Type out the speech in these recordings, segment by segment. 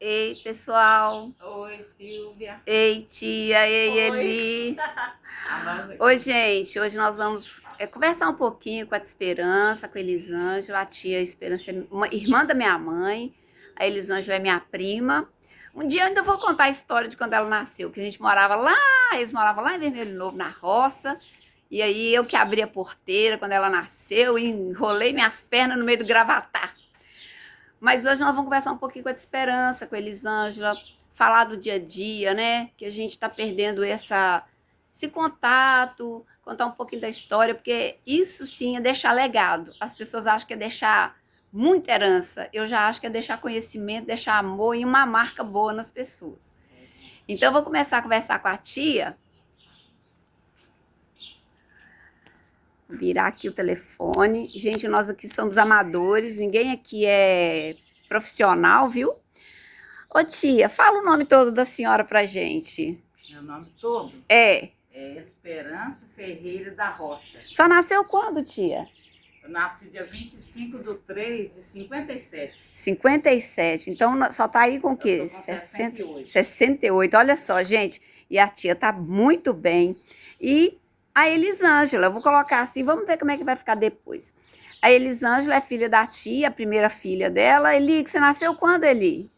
Ei, pessoal. Oi, Silvia. Ei, tia. Ei, Eli. Oi, gente. Hoje nós vamos conversar um pouquinho com a Esperança, com a Elisângela. A tia Esperança é uma irmã da minha mãe. A Elisângela é minha prima. Um dia eu ainda vou contar a história de quando ela nasceu, que a gente morava lá, eles moravam lá em Vermelho Novo, na roça. E aí eu que abri a porteira quando ela nasceu e enrolei minhas pernas no meio do gravatar. Mas hoje nós vamos conversar um pouquinho com a Esperança, com a Elisângela, falar do dia a dia, né? Que a gente está perdendo esse contato, contar um pouquinho da história, porque isso sim é deixar legado. As pessoas acham que é deixar muita herança. Eu já acho que é deixar conhecimento, deixar amor e uma marca boa nas pessoas. Então eu vou começar a conversar com a tia. Vou virar aqui o telefone. Gente, nós aqui somos amadores, ninguém aqui é profissional, viu? Ô tia, fala o nome todo da senhora pra gente. Meu nome todo É Esperança Ferreira da Rocha. Só nasceu quando, tia? Eu nasci dia 25/3/57. 57. Então só tá aí com o quê? Eu tô com 68. 68. Olha só, gente. E a tia tá muito bem. E a Elisângela, eu vou colocar assim, vamos ver como é que vai ficar depois. A Elisângela é filha da tia, a primeira filha dela. Eli, você nasceu quando, Eli?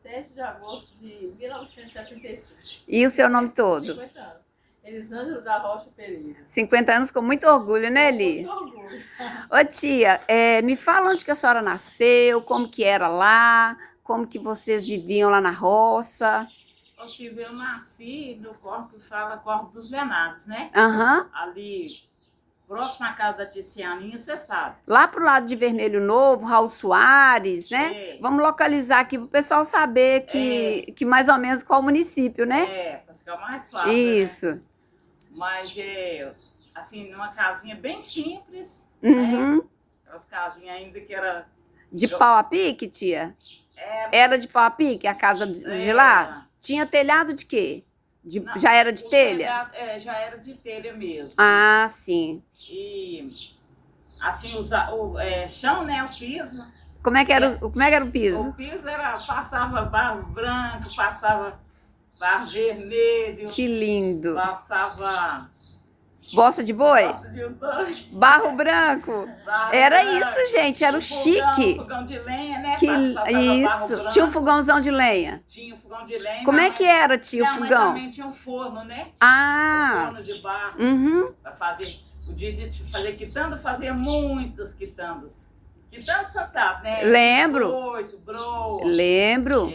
7 de agosto de 1975. E o seu nome todo? 50 anos. Elisângela da Rocha Pereira. 50 anos com muito orgulho, né, Eli? Muito orgulho. Ô tia, me fala onde que a senhora nasceu, como que era lá, como que vocês viviam lá na roça. Ô Silvia, eu nasci no corpo que fala Corpo dos Venados, né? Aham. Ali, próximo à casa da Ticianinha, você sabe. Lá pro lado de Vermelho Novo, Raul Soares, né? É. Vamos localizar aqui pro pessoal saber que mais ou menos qual município, né? Pra ficar mais fácil, né? Isso. Mas assim, numa casinha bem simples, né? Uhum. Aquelas casinhas ainda que era... De pau a pique, tia? Era de pau a pique a casa de lá? Tinha telhado de quê? Não, já era de o telha? telhado, já era de telha mesmo. Ah, sim. E assim, o chão, né? O piso. Como é que era o piso? O piso passava barro branco, passava barro vermelho. Que lindo. Passava Bossa de boi? bosta de boi. Barro branco. Barro Era branco. isso, gente, era o chique. Fogão de lenha, né? Isso. Tinha um fogãozão de lenha. Tinha um fogão de lenha. Como é que era, tio, o Minha mãe fogão? também tinha um forno, né? Ah. Um forno de barro. Uhum. Para fazer. O dia de fazer quitanda, fazia muitas quitandas. Quitanda, você sabe, né? Lembro. Biscoito, broa. Lembro.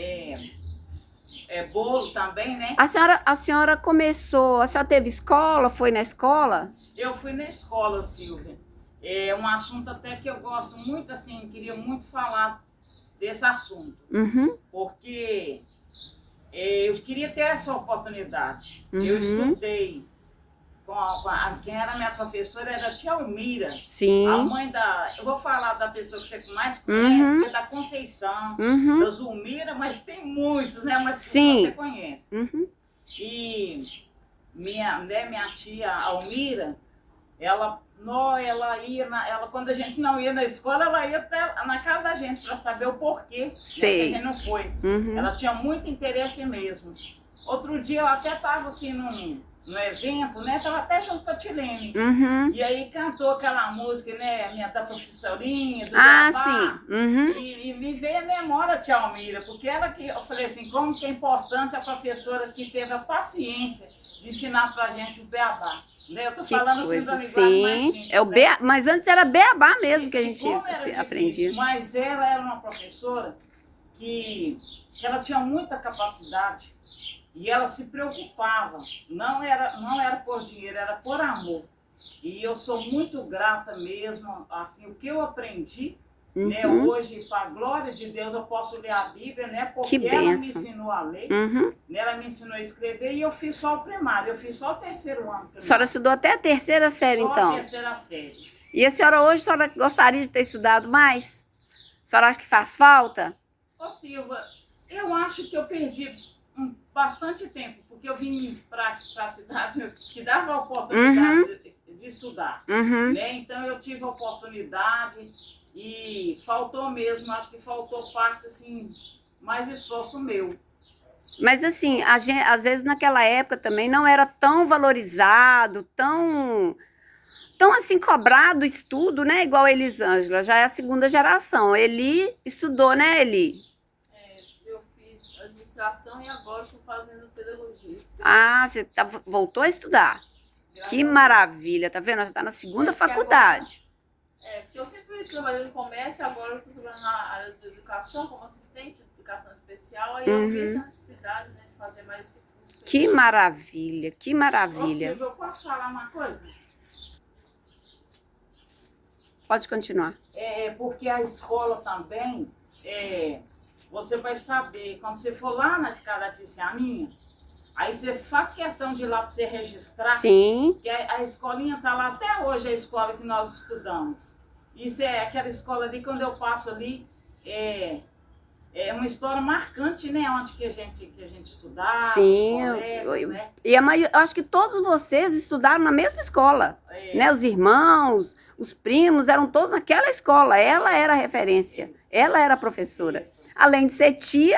Bolo também, né? A senhora começou, a senhora teve escola, foi na escola? Eu fui na escola, Silvia. É um assunto até que eu gosto muito, assim, queria muito falar desse assunto. Uhum. Porque eu queria ter essa oportunidade. Uhum. Eu estudei quem era minha professora era a tia Almira. Sim. A mãe eu vou falar da pessoa que você mais conhece, que é da Conceição, da Zulmira, mas tem muitos, né? Mas sim. Você conhece. Uhum. E minha tia Almira, ela ia, quando a gente não ia na escola, ela ia até na casa da gente para saber o porquê, né, que a gente não foi. Uhum. Ela tinha muito interesse mesmo. Outro dia eu até estava assim no evento, né? Estava até junto com a Tilene. Uhum. E aí cantou aquela música, né? Da professorinha, do Jabá. Sim. Uhum. E me veio a memória, tia Almira, porque eu falei assim, como que é importante a professora que teve a paciência de ensinar pra gente o beabá. Né? Eu tô falando assim da linguagem mais simples, é o né? mas antes era beabá mesmo que a gente aprendia. Mas ela era uma professora que ela tinha muita capacidade e ela se preocupava, não era por dinheiro, era por amor. E eu sou muito grata mesmo, assim, o que eu aprendi, né, hoje, para a glória de Deus, eu posso ler a Bíblia, né, porque ela me ensinou a ler, né, ela me ensinou a escrever e eu fiz só o primário, eu fiz só o terceiro ano. A senhora estudou até a terceira série, então? Só a terceira série. E a senhora hoje, gostaria de ter estudado mais? A senhora acha que faz falta? Ô Silva, eu acho que eu perdi bastante tempo, porque eu vim para a cidade que dava a oportunidade de estudar, né? Então eu tive a oportunidade e faltou mesmo, acho que faltou parte assim mais esforço meu. Mas assim, às vezes naquela época também não era tão valorizado, tão assim cobrado o estudo, né? Igual a Elisângela, já é a segunda geração. Eli estudou, né, Eli? Eu fiz administração e agora estou fazendo pedagogia. Ah, você voltou a estudar. Que maravilha, tá vendo? Já tá na segunda faculdade. Porque eu sempre trabalhei no comércio, agora eu estou trabalhando na área de educação, como assistente de educação especial, aí eu vi essa necessidade, né, de fazer mais esse curso. Que maravilha, que Ô, maravilha. Silvia, eu posso falar uma coisa? Pode continuar. Porque a escola também, você vai saber, quando você for lá na de cada Ticianinha, aí você faz questão de ir lá para você registrar. Sim. Que a escolinha está lá até hoje, a escola que nós estudamos. Isso é aquela escola ali, quando eu passo ali, é uma história marcante, né? Onde que a gente estudava, Sim, os colegas, né? E eu acho que todos vocês estudaram na mesma escola, né? Os irmãos, os primos, eram todos naquela escola. Ela era a referência, ela era a professora. Além de ser tia,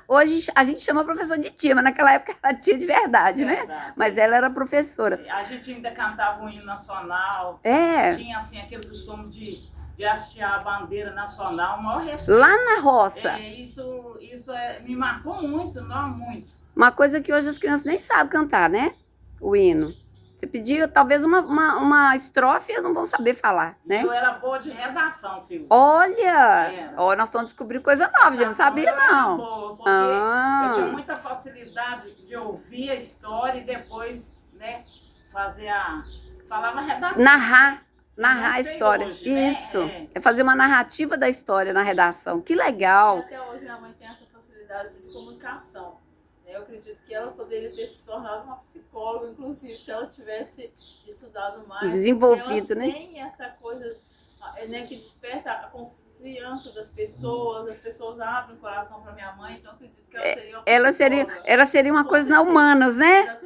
hoje a gente chama a professora de tia, mas naquela época era tia de verdade, né? Mas ela era professora. A gente ainda cantava um hino nacional. Tinha, assim, aquele costume de hastear a bandeira nacional, o maior respeito. Lá na roça. Isso me marcou muito, não muito. Uma coisa que hoje as crianças nem sabem cantar, né? O hino. Você pediu talvez uma estrofe e eles não vão saber falar, né? Eu era boa de redação, Silvia. Olha! Nós estamos descobrindo coisa nova, a gente não sabia, não. Boa, porque eu tinha muita facilidade de ouvir a história e depois, né, falava redação. Narrar a história. Hoje, né? Isso. É fazer uma narrativa da história na redação. Que legal. E até hoje minha mãe tem essa facilidade de comunicação. Eu acredito que ela poderia ter se tornado uma psicóloga, inclusive, se ela tivesse estudado mais. Desenvolvido, né? Tem essa coisa, né, que desperta a confiança das pessoas, as pessoas abrem o coração para minha mãe, então eu acredito que ela seria uma psicóloga. Ela seria uma coisa na humanas, né?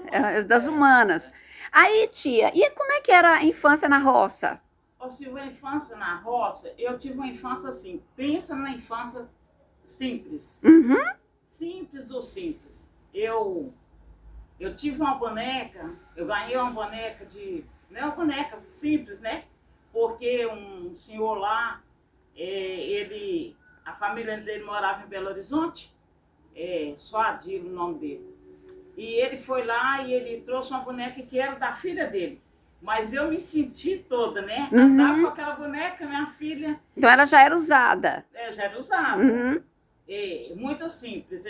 Das humanas. Aí, tia, e como é que era a infância na roça? Ô, Silvia, a infância na roça, eu tive uma infância assim, pensa numa infância simples. Simples do simples. Eu tive uma boneca, eu ganhei uma boneca não é uma boneca simples, né? Porque um senhor lá, a família dele morava em Belo Horizonte, Suadir o nome dele. E ele foi lá e ele trouxe uma boneca que era da filha dele. Mas eu me senti toda, né? Andava com aquela boneca, minha filha. Então ela já era usada. Já era usada. Muito simples.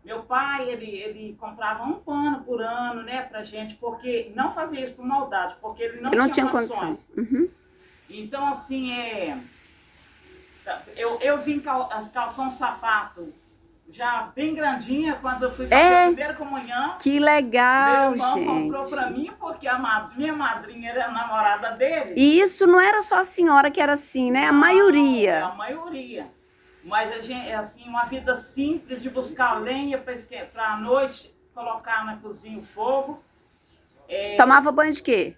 Meu pai, ele comprava um pano por ano, né, pra gente, porque não fazia isso por maldade, porque ele não tinha condições. Então, assim, eu vim calçar um sapato já bem grandinha quando eu fui fazer a primeira comunhão. Que legal, meu irmão gente. comprou pra mim, porque minha madrinha era a namorada dele. E isso não era só a senhora que era assim, né? A maioria. A maioria. Mas a gente, assim, uma vida simples de buscar lenha para a noite, colocar na cozinha o fogo. Tomava banho de quê?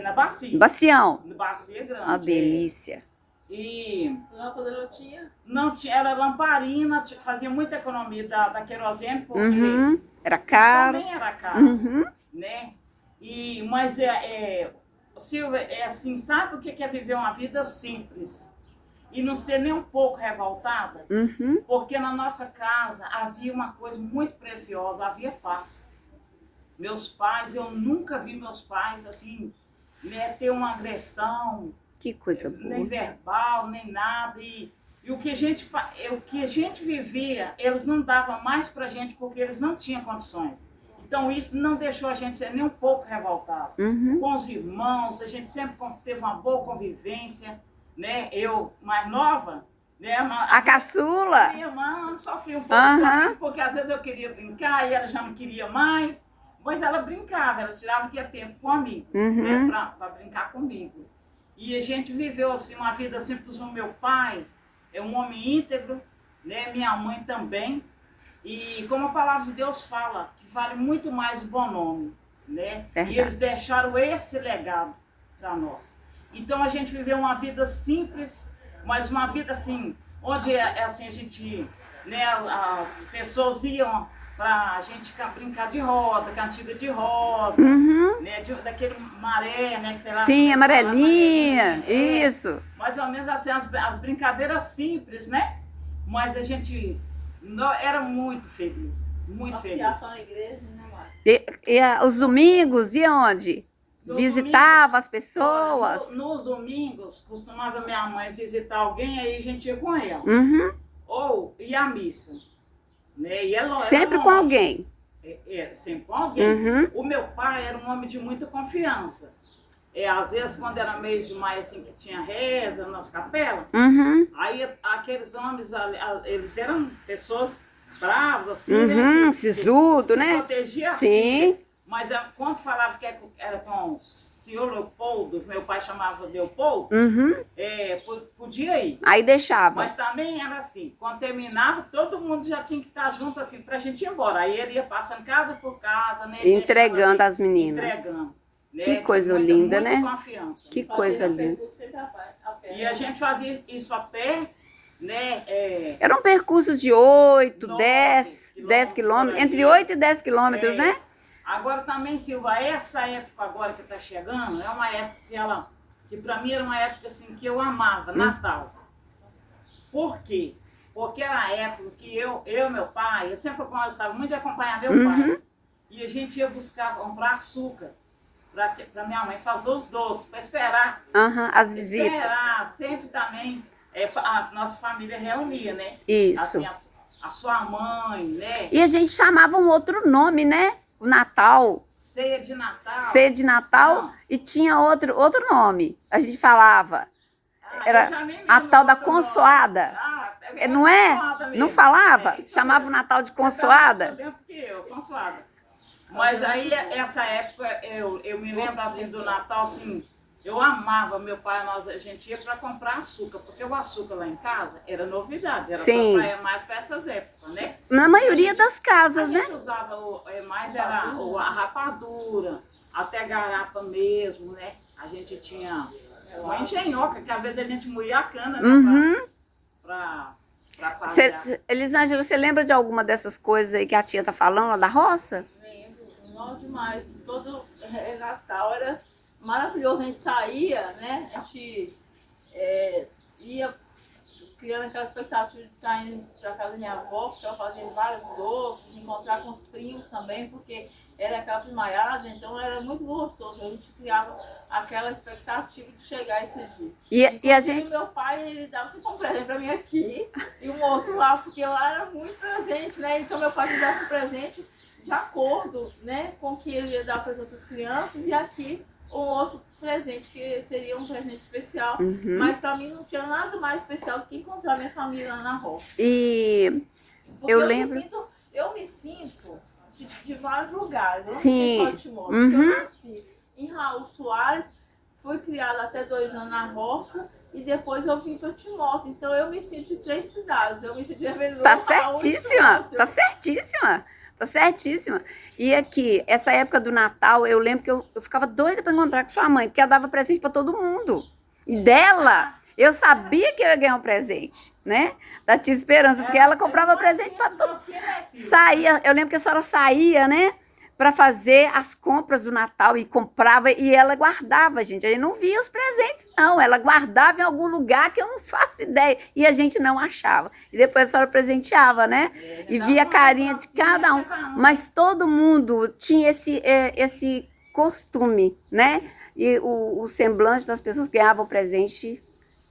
Na bacia. Bacião. Na bacia grande. Uma delícia. E lâmpada não tinha? Não tinha, era lamparina, fazia muita economia da querosene, porque era caro. Também era caro, né? Mas Silvia, assim, sabe o que é viver uma vida simples? E não ser nem um pouco revoltada, porque na nossa casa havia uma coisa muito preciosa, havia paz. Meus pais, eu nunca vi meus pais assim, né, ter uma agressão, que coisa boa, nem verbal, nem nada. E o que a gente vivia, eles não davam mais pra gente porque eles não tinham condições. Então isso não deixou a gente ser nem um pouco revoltado. Com os irmãos, a gente sempre teve uma boa convivência. Né? Eu, mais nova, né? A caçula. Minha irmã sofria um pouco porque às vezes eu queria brincar e ela já não queria mais, mas ela brincava, ela tirava que ia tempo comigo, né? Para brincar comigo. E a gente viveu assim uma vida simples. O meu pai é um homem íntegro, né? Minha mãe também. E como a palavra de Deus fala, que vale muito mais o bom nome, né? E eles deixaram esse legado para nós. Então a gente viveu uma vida simples, mas uma vida assim, onde assim, a gente, né, as pessoas iam pra gente brincar de roda, cantiga de roda, Uhum. né, daquele maré, né, que sei lá. Sim, como é que fala, amarelinha. é. Isso. Mais ou menos assim, as brincadeiras simples, né? Mas a gente era muito feliz, muito feliz. Associação à igreja, né, Márcia? Os domingos, e onde? No Visitava as Olha, pessoas. nos domingos, costumava minha mãe visitar alguém, aí a gente ia com ela. Uhum. Ou ia à missa, né? E ela, Sempre era com longe. alguém. Sempre com alguém. Uhum. O meu pai era um homem de muita confiança. Às vezes, quando era mês de maio, assim, que tinha reza nas capelas, Uhum. aí aqueles homens, eles eram pessoas bravas, assim, Uhum. né? Sisudo, Se né? protegia Sim. assim. Mas quando falava que era com o senhor Leopoldo, meu pai chamava Leopoldo, Uhum. podia ir. Aí deixava. Mas também era assim, quando terminava, todo mundo já tinha que estar junto assim pra gente ir embora. Aí ele ia passando casa por casa, né? Entregando as meninas. Entregando. Né? Que coisa Muita, linda, muita né? confiança. Que coisa linda. E a gente fazia isso a pé, né? Eram percursos de 8, 9 10 quilômetros quilômetros, por aí. entre 8 e 10 quilômetros, É. né? Agora também, Silva, essa época agora que está chegando, é uma época que para mim era uma época assim que eu amava, Natal. Por quê? Porque era a época que eu e meu pai, eu sempre gostava muito de acompanhar meu pai. E a gente ia comprar açúcar para minha mãe fazer os doces, para esperar. As visitas. Esperar, sempre também a nossa família reunia, né? Isso. Assim, a sua mãe, né? E a gente chamava um outro nome, né? O Natal. Ceia de Natal. Ceia de Natal. Não. E tinha outro nome. A gente falava. Era eu já nem a lembro tal da outro nome. consoada. Não é? Consoada mesmo. Não falava? Isso Chamava o mesmo. Natal de Você tá mais consoada. por dentro que eu, consoada. Mas aí, essa época, eu me lembro assim do Natal, assim, eu amava meu pai, a gente ia para comprar açúcar, porque o açúcar lá em casa era novidade, era Sim. mais para essas épocas, né? Na maioria das casas, A né? gente usava mais era a rapadura, até garapa mesmo, né? A gente tinha uma engenhoca, que às vezes a gente moía a cana, né? Pra fazer. Elisângela, você lembra de alguma dessas coisas aí que a tia tá falando lá da roça? Lembro, nossa, demais. Todo Natal era maravilhoso. A gente saía, né? A gente ia criando aquela expectativa de estar indo para casa da minha avó, que estava fazendo vários doces, encontrar com os primos também, porque era aquela primaiada, então era muito gostoso. A gente criava aquela expectativa de chegar esse dia. E a gente... meu pai, ele dava sempre um presente para mim aqui e um outro lá, porque lá era muito presente, né? Então meu pai me dava um presente de acordo, né, com o que ele ia dar para as outras crianças, e aqui um outro presente que seria um presente especial, mas para mim não tinha nada mais especial do que encontrar minha família lá na roça. E porque eu lembro... eu me sinto de vários lugares. Eu Sim. não sei só Timóteo, porque eu nasci em Raul Soares, fui criada até 2 anos na roça e depois eu vim para Timóteo. Então eu me sinto de 3 cidades. Eu me sinto de Avenida. Tá certíssima, tá certíssima. Tá certíssima. E aqui, essa época do Natal, eu lembro que eu ficava doida para encontrar com sua mãe, porque ela dava presente para todo mundo. E dela, eu sabia que eu ia ganhar um presente, né? Da tia Esperança, porque ela comprava presente para todo mundo. Saía, eu lembro que a senhora saía, né? Para fazer as compras do Natal e comprava, e ela guardava, gente. A gente não via os presentes, não. Ela guardava em algum lugar que eu não faço ideia. E a gente não achava. E depois a senhora presenteava, né? E via a carinha de cada um. Mas todo mundo tinha esse costume, né? E o semblante das pessoas que ganhavam o presente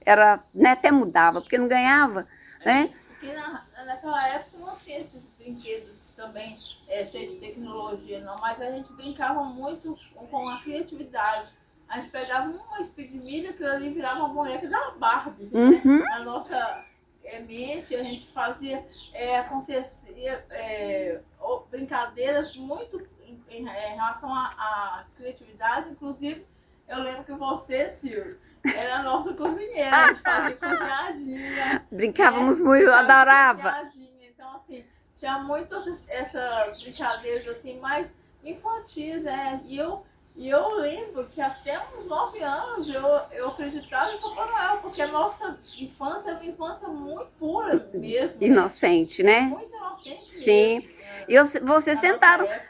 era, né, até mudava, porque não ganhava, né? Porque naquela época não tinha esses brinquedos também cheio de tecnologia, não, mas a gente brincava muito com a criatividade. A gente pegava uma espiga de milho, que ali virava uma boneca da Barbie, né? Na nossa mente, a gente fazia acontecer brincadeiras muito em relação à criatividade. Inclusive, eu lembro que você, Silvio, era a nossa cozinheira, a gente fazia cozinhadinha. Brincávamos muito, eu adorava. Então, assim, tinha muito essas brincadeiras assim, mais infantis, né? E eu E eu lembro que até uns 9 anos eu acreditava em Papai Noel, porque a nossa infância era uma infância muito pura mesmo. Né? Inocente, né? Muito inocente Sim. mesmo. E vocês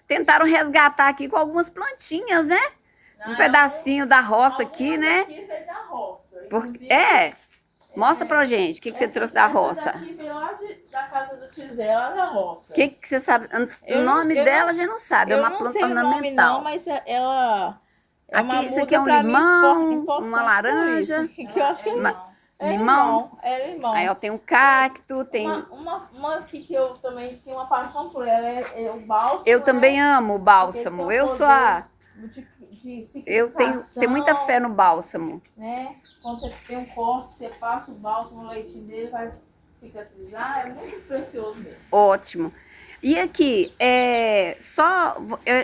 tentaram resgatar aqui com algumas plantinhas, né? Um pedacinho da roça aqui, né? Aqui veio da roça. Porque, mostra pra gente o que você trouxe da roça. Essa daqui veio lá da casa do Tizé, lá da roça. O que você sabe? O nome dela a gente não sabe, é uma planta ornamental. Nome não, mas ela é aqui, uma isso aqui é um limão, uma laranja. Que eu acho que é limão. É limão. Aí ó, tem um cacto, tem... Uma aqui que eu também tenho uma paixão por ela é o bálsamo. Eu também amo o bálsamo. Eu sou a... Eu tenho muita fé no bálsamo. Né? Quando você tem um corte, você passa o bálsamo no leitinho dele, vai cicatrizar. É muito precioso mesmo. Ótimo. E aqui,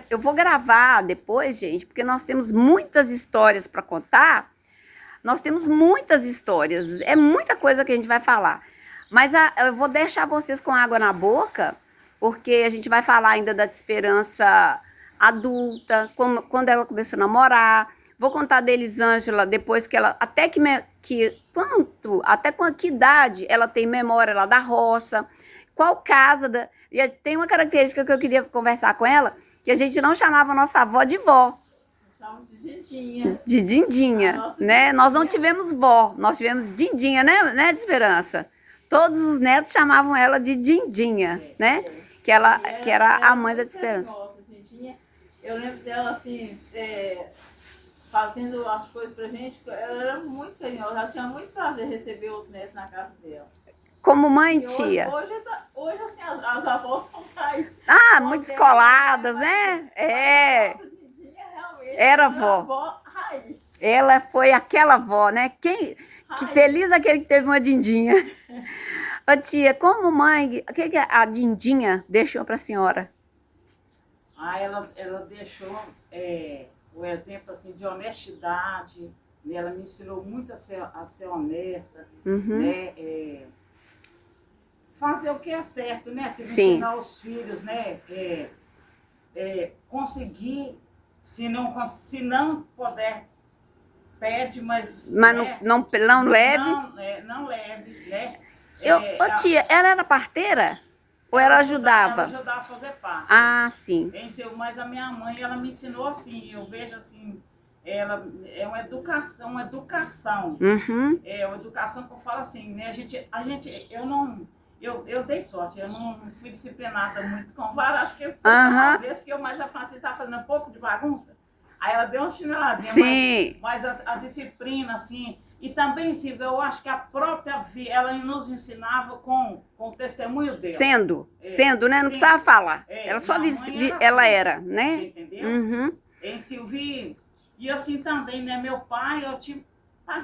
eu vou gravar depois, gente, porque nós temos muitas histórias para contar. Nós temos muitas histórias, é muita coisa que a gente vai falar. Mas eu vou deixar vocês com água na boca, porque a gente vai falar ainda da Esperança adulta, quando ela começou a namorar. Vou contar da Elisângela depois que ela... Até que idade ela tem memória lá da roça. Qual casa... E tem uma característica que eu queria conversar com ela, que a gente não chamava a nossa avó de vó. Chamamos de Dindinha. De Dindinha, né? Nós não tivemos vó, nós tivemos Dindinha, né, de Esperança? Todos os netos chamavam ela de Dindinha, né? Que era a mãe da Esperança. Nossa, Dindinha, eu lembro dela assim, fazendo as coisas pra gente, ela era muito carinhosa, ela tinha muito prazer em receber os netos na casa dela. Como mãe, tia. Hoje assim, as avós são mais... muito descoladas, né? Nossa, Dindinha realmente era avó raiz. Ela foi aquela avó, né? Que feliz aquele que teve uma Dindinha. Ô tia, como mãe, o que a Dindinha deixou pra senhora? Ela deixou o exemplo assim, de honestidade, né? Ela me ensinou muito a ser honesta, né? Fazer o que é certo, né? Se ensinar os filhos, né? Conseguir, se não puder, pede, mas né? não leve. Não leve, né? Tia, ela era parteira? Ou ela ajudava? Ela ajudava a fazer parte. Ah, sim. Mas a minha mãe, ela me ensinou assim, eu vejo assim, ela é uma educação. Uhum. É uma educação que eu falo assim, né? Eu dei sorte, eu não fui disciplinada muito com vara, acho que foi uma vez, porque eu mais a Francisca estava fazendo um pouco de bagunça. Aí ela deu uma chineladinha, sim. mas a disciplina, assim, e também, Silvia, eu acho que a própria ela nos ensinava com o testemunho dela. Sendo, né? Não precisava falar. Ela só ela era, né? Você entendeu? Uhum. Em Silvia, e assim também, né? Meu pai, eu tive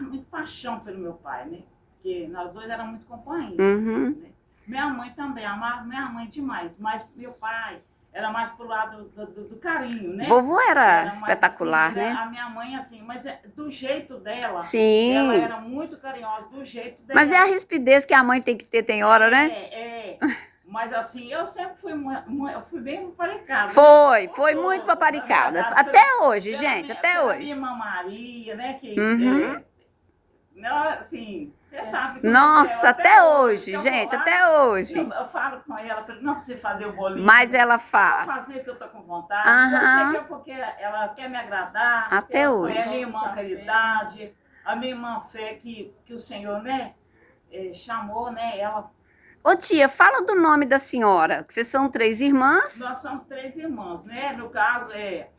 muita paixão pelo meu pai, né? Porque nós dois éramos muito companheiros. Uhum. Né? Minha mãe também, amava minha mãe demais, mas meu pai era mais pro lado do carinho, né? Vovô era espetacular, assim, né? A minha mãe, assim, mas do jeito dela, sim. Ela era muito carinhosa, do jeito dela. Mas é a rispidez que a mãe tem que ter, tem hora, né? Mas assim, eu sempre fui bem paparicada. Foi muito paparicada. Até hoje, gente, até hoje. Minha irmã Maria, né? Que, assim, você sabe. Nossa, até hoje, gente, até hoje. Eu falo com ela, não precisa fazer o bolinho. Mas ela faz. Vou fazer que eu tô com vontade. Eu sei que é porque ela quer me agradar. Até hoje. É a minha irmã Caridade, a minha irmã Fé, que o Senhor, né, chamou, né, ela. Ô tia, fala do nome da senhora, que vocês são 3 irmãs. Nós somos 3 irmãs, né? No caso, Fé,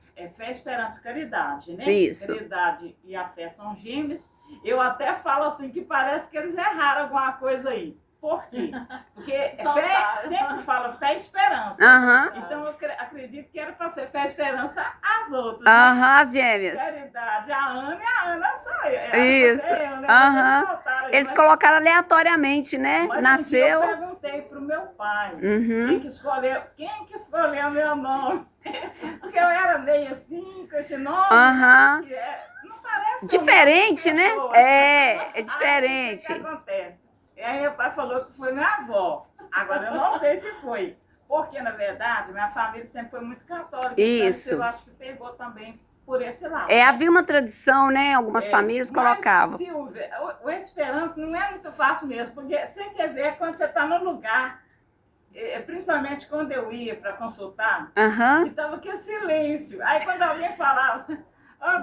Esperança e Caridade, né? Isso. Caridade e a Fé são gêmeas. Eu até falo assim, que parece que eles erraram alguma coisa aí. Por quê? Porque fé, sempre fala fé e esperança. Então eu acredito que era para ser fé e esperança as outras. Né? As gêmeas. Caridade, a Ana sou eu. Isso. Eu, né? Eles colocaram aleatoriamente, né? Mas nasceu. Eu perguntei pro meu pai quem que escolheu meu nome. Porque eu era meio assim, com esse nome. Que não parece diferente, né? Pessoa. É diferente. Aí o que acontece? E aí meu pai falou que foi minha avó. Agora eu não sei se foi. Porque, na verdade, minha família sempre foi muito católica. Isso. Então, eu acho que pegou também por esse lado. Havia uma tradição, né? Algumas famílias colocavam. Mas, Silvia, o esperança não é muito fácil mesmo, porque você quer ver quando você está no lugar, principalmente quando eu ia para consultar, Aham. estava aquele silêncio. Aí quando alguém falava,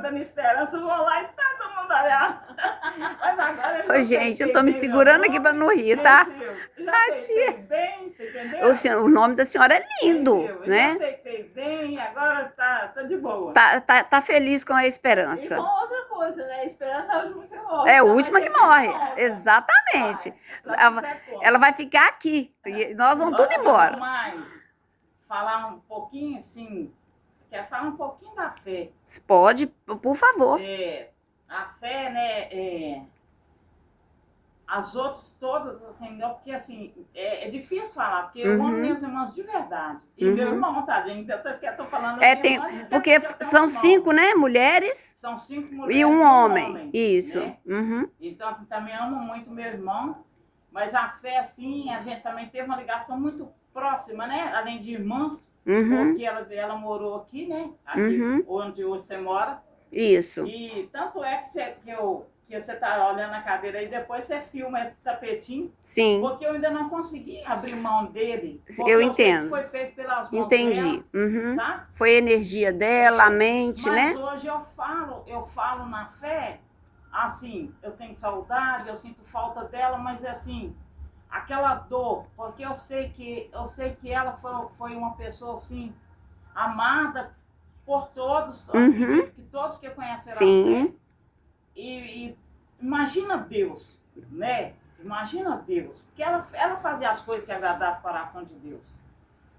Dona Esperança, eu vou lá e todo mundo olhava. Mas agora eu Ô, gente, eu tô me segurando aqui para não rir, tá? Já aceitei bem, você entendeu? O nome da senhora é lindo, né? Já aceitei bem, agora tá de boa. Tá feliz com a E esperança. com outra coisa, né? Esperança é a última que morre. É a Então, última vai que ter morre. volta. Exatamente. Vai, Ela vai ficar aqui. E nós vamos tudo embora. Mas falar um pouquinho assim, quer falar um pouquinho da fé. Pode, por favor. A fé, né? As outras todas, assim, não, porque assim, é difícil falar, porque eu amo minhas irmãs de verdade. E meu irmão, tadinho, então eu tô falando Porque são 5, né? Mulheres. São 5 mulheres E um homem. Isso. Né? Uhum. Então, assim, também amo muito meu irmão, mas a fé, assim, a gente também teve uma ligação muito próxima, né? Além de irmãs, porque ela morou aqui, né? Aqui onde hoje você mora. Isso. E tanto é que você tá olhando a cadeira aí, depois você filma esse tapetinho. Sim. Porque eu ainda não consegui abrir mão dele. Eu entendo. Foi feito pelas mãos Entendi. dela, sabe? Foi a energia dela, a mente, Mas né? hoje eu falo na fé, assim, eu tenho saudade, eu sinto falta dela, mas assim, aquela dor, porque eu sei que ela foi uma pessoa assim, amada por todos, acredito que todos que conheceram a fé. E imagina Deus, né? Imagina Deus, porque ela fazia as coisas que agradavam o coração de Deus.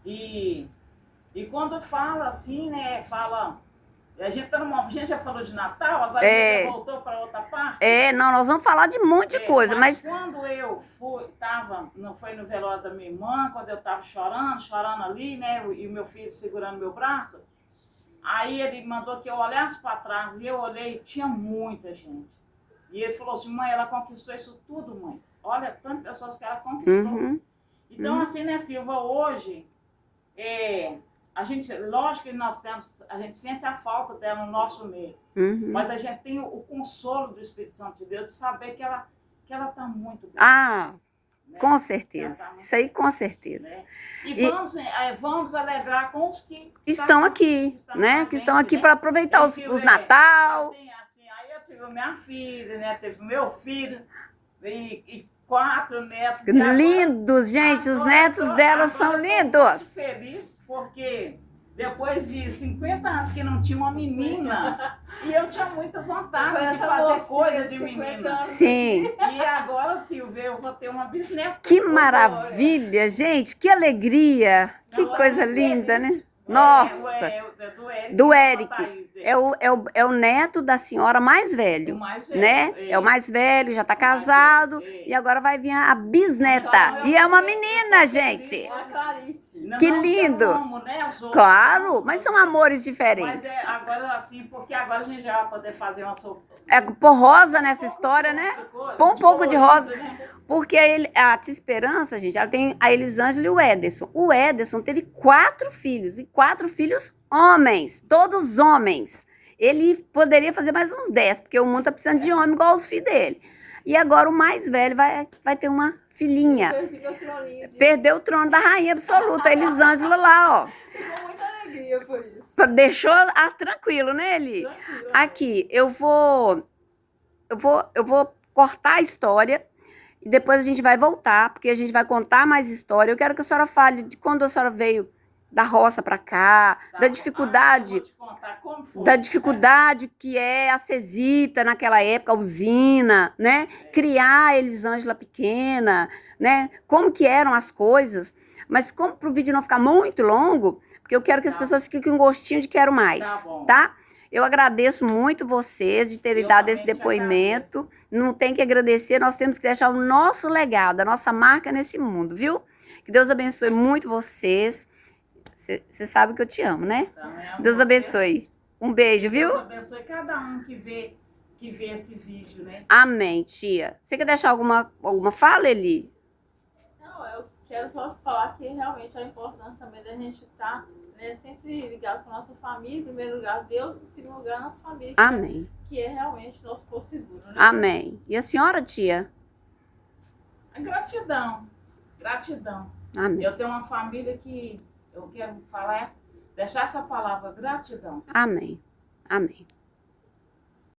E quando fala assim, né? A gente já falou de Natal, agora a gente já voltou para outra parte. Não, nós vamos falar de um monte de coisa, mas quando eu foi no velório da minha irmã, quando eu estava chorando ali, né? E o meu filho segurando meu braço. Aí ele mandou que eu olhasse para trás e eu olhei, tinha muita gente. E ele falou assim, mãe, ela conquistou isso tudo, mãe. Olha, tantas pessoas que ela conquistou. Então, assim, né, Silva, hoje, lógico que a gente sente a falta dela no nosso meio. Mas a gente tem o consolo do Espírito Santo de Deus de saber que ela está muito bem. Né? Com certeza. Isso aí, com certeza. Né? E vamos alegrar com os que estão aqui, né? Que estão aqui para aproveitar os Natal. Aí eu tive minha filha, né? Teve meu filho e 4 netos. Lindos, gente. Os netos dela são lindos. Eu tô feliz porque depois de 50 anos que não tinha uma menina, e eu tinha muita vontade de fazer coisa de menina. Sim. E agora, Silvia, eu vou ter uma bisneta. Que maravilha, gente. Que alegria. Que coisa linda, né? Nossa. Do Eric. É o neto da senhora mais velho, né? É o mais velho, já tá casado. E agora vai vir a bisneta. E é uma menina, gente. Que lindo! Claro, mas são amores diferentes. Mas agora assim, porque agora a gente já vai poder fazer uma sopa. Pôr rosa nessa história, né? Pôr um pouco de rosa. Porque a Tia Esperança, gente, ela tem a Elisângela e o Ederson. O Ederson teve 4 filhos, e 4 filhos homens, todos homens. Ele poderia fazer mais uns 10, porque o mundo tá precisando de homem igual os filhos dele. E agora o mais velho vai ter uma filhinha. Perdeu o trono da rainha absoluta, a Elisângela lá, ó. Ficou muita alegria por isso. Deixou tranquilo, né, Eli? Aqui, eu vou cortar a história e depois a gente vai voltar, porque a gente vai contar mais história. Eu quero que a senhora fale de quando a senhora veio da roça para cá, da dificuldade. Eu vou te contar como foi. Da dificuldade que é a Cesita naquela época, a usina, né? Criar a Elisângela pequena, né? Como que eram as coisas. Mas como para o vídeo não ficar muito longo, porque eu quero que as pessoas fiquem com um gostinho de quero mais, tá? Eu agradeço muito vocês de terem dado esse depoimento. Não tem que agradecer, nós temos que deixar o nosso legado, a nossa marca nesse mundo, viu? Que Deus abençoe muito vocês. Você sabe que eu te amo, né? Deus abençoe. Um beijo, viu? Deus abençoe cada um que vê esse vídeo, né? Amém, tia. Você quer deixar alguma fala, Eli? Não, eu quero só falar que realmente a importância também da gente estar né, sempre ligado com a nossa família, em primeiro lugar Deus, em segundo lugar a nossa família, Amém. que é realmente nosso porto seguro, né? Amém. E a senhora, tia? Gratidão, gratidão. Amém. Eu tenho uma família que eu quero falar, deixar essa palavra gratidão. Amém. Amém.